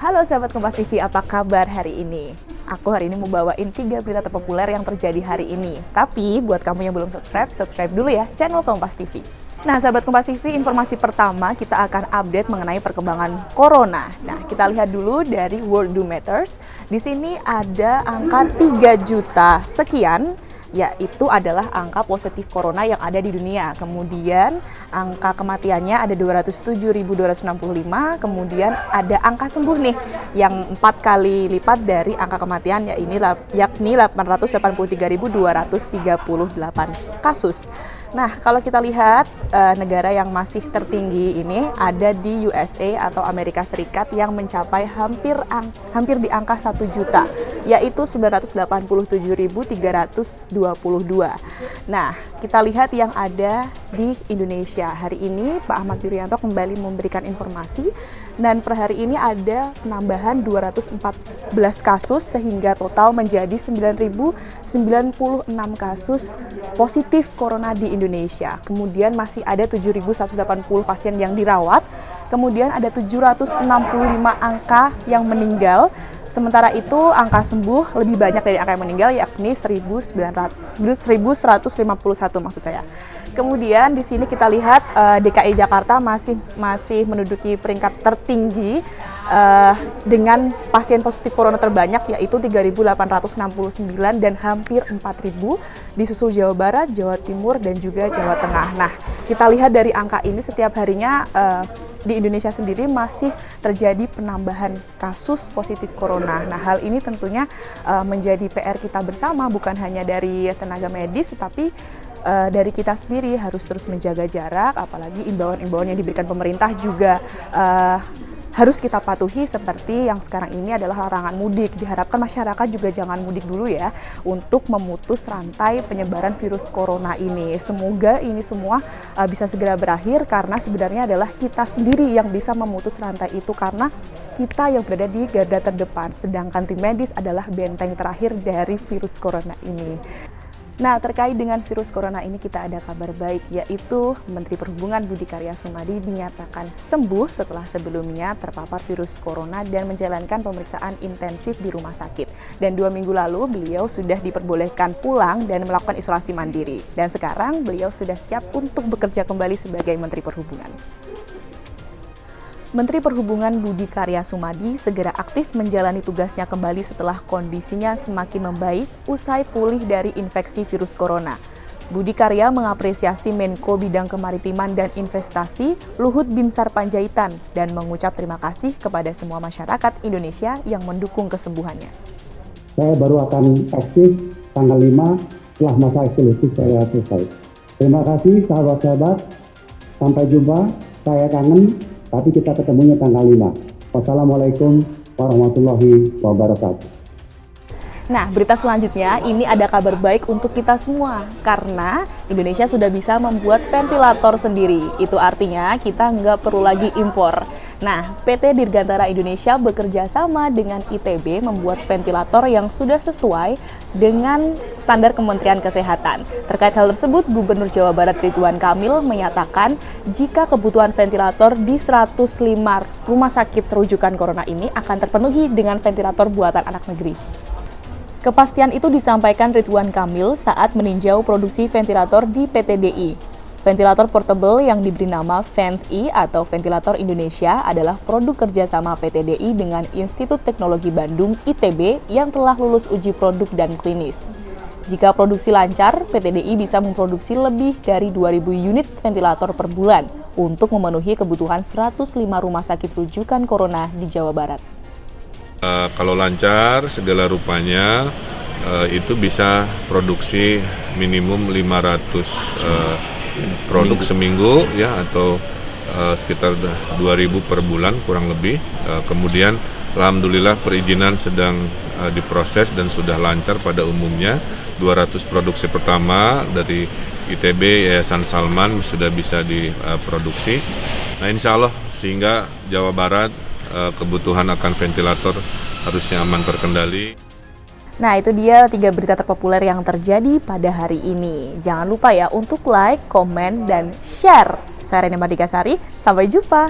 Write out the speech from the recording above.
Halo sahabat Kompas TV, apa kabar hari ini? Aku hari ini mau bawain 3 berita terpopuler yang terjadi hari ini. Tapi buat kamu yang belum subscribe dulu ya channel Kompas TV. Nah sahabat Kompas TV, informasi pertama kita akan update mengenai perkembangan Corona. Nah kita lihat dulu dari Worldometers. Di sini ada angka 3 juta sekian, yaitu adalah angka positif corona yang ada di dunia. Kemudian angka kematiannya ada 207.265, kemudian ada angka sembuh nih yang 4 kali lipat dari angka kematian, yakni 883.238 kasus. Nah, kalau kita lihat negara yang masih tertinggi ini ada di USA atau Amerika Serikat yang mencapai hampir di angka 1 juta, yaitu 987.322. Nah, kita lihat yang ada di Indonesia. Hari ini Pak Ahmad Yuryanto kembali memberikan informasi dan per hari ini ada penambahan 214 kasus sehingga total menjadi 9.096 kasus positif corona di Indonesia. Kemudian masih ada 7.180 pasien yang dirawat. Kemudian ada 765 angka yang meninggal. Sementara itu angka sembuh lebih banyak dari angka yang meninggal, yakni 1.151 maksud saya. Kemudian di sini kita lihat DKI Jakarta masih menduduki peringkat tertinggi dengan pasien positif corona terbanyak, yaitu 3.869 dan hampir 4.000, disusul Jawa Barat, Jawa Timur, dan juga Jawa Tengah. Nah, kita lihat dari angka ini setiap harinya di Indonesia sendiri masih terjadi penambahan kasus positif corona. Nah, hal ini tentunya menjadi PR kita bersama, bukan hanya dari tenaga medis, tetapi dari kita sendiri harus terus menjaga jarak, apalagi imbauan-imbauan yang diberikan pemerintah juga harus kita patuhi, seperti yang sekarang ini adalah larangan mudik. Diharapkan masyarakat juga jangan mudik dulu ya, untuk memutus rantai penyebaran virus corona ini. Semoga ini semua bisa segera berakhir, karena sebenarnya adalah kita sendiri yang bisa memutus rantai itu, karena kita yang berada di garda terdepan, sedangkan tim medis adalah benteng terakhir dari virus corona ini. Nah, terkait dengan virus corona ini kita ada kabar baik, yaitu Menteri Perhubungan Budi Karya Sumadi dinyatakan sembuh setelah sebelumnya terpapar virus corona dan menjalankan pemeriksaan intensif di rumah sakit. Dan 2 minggu lalu beliau sudah diperbolehkan pulang dan melakukan isolasi mandiri. Dan sekarang beliau sudah siap untuk bekerja kembali sebagai Menteri Perhubungan. Menteri Perhubungan Budi Karya Sumadi segera aktif menjalani tugasnya kembali setelah kondisinya semakin membaik usai pulih dari infeksi virus corona. Budi Karya mengapresiasi Menko Bidang Kemaritiman dan Investasi Luhut Binsar Panjaitan dan mengucap terima kasih kepada semua masyarakat Indonesia yang mendukung kesembuhannya. Saya baru akan eksis tanggal 5 setelah masa isolasi saya selesai. Terima kasih sahabat-sahabat, sampai jumpa, saya kangen. Tapi kita ketemunya tanggal 5. Wassalamualaikum warahmatullahi wabarakatuh. Nah, berita selanjutnya ini ada kabar baik untuk kita semua, karena Indonesia sudah bisa membuat ventilator sendiri. Itu artinya kita nggak perlu lagi impor. Nah, PT Dirgantara Indonesia bekerja sama dengan ITB membuat ventilator yang sudah sesuai dengan standar Kementerian Kesehatan. Terkait hal tersebut, Gubernur Jawa Barat Ridwan Kamil menyatakan jika kebutuhan ventilator di 105 rumah sakit rujukan corona ini akan terpenuhi dengan ventilator buatan anak negeri. Kepastian itu disampaikan Ridwan Kamil saat meninjau produksi ventilator di PT DI. Ventilator portable yang diberi nama VentI atau Ventilator Indonesia adalah produk kerjasama PT DI dengan Institut Teknologi Bandung ITB yang telah lulus uji produk dan klinis. Jika produksi lancar, PT DI bisa memproduksi lebih dari 2.000 unit ventilator per bulan untuk memenuhi kebutuhan 105 rumah sakit rujukan corona di Jawa Barat. Kalau lancar segala rupanya itu bisa produksi minimum 500 produk seminggu ya, atau sekitar 2.000 per bulan kurang lebih. Kemudian alhamdulillah perizinan sedang diproses dan sudah lancar pada umumnya. 200 produksi pertama dari ITB Yayasan Salman sudah bisa diproduksi. Nah, insya Allah sehingga Jawa Barat kebutuhan akan ventilator harusnya aman terkendali. Nah, itu dia 3 berita terpopuler yang terjadi pada hari ini. Jangan lupa ya untuk like, komen, dan share. Saya Reni Mardikasari, sampai jumpa.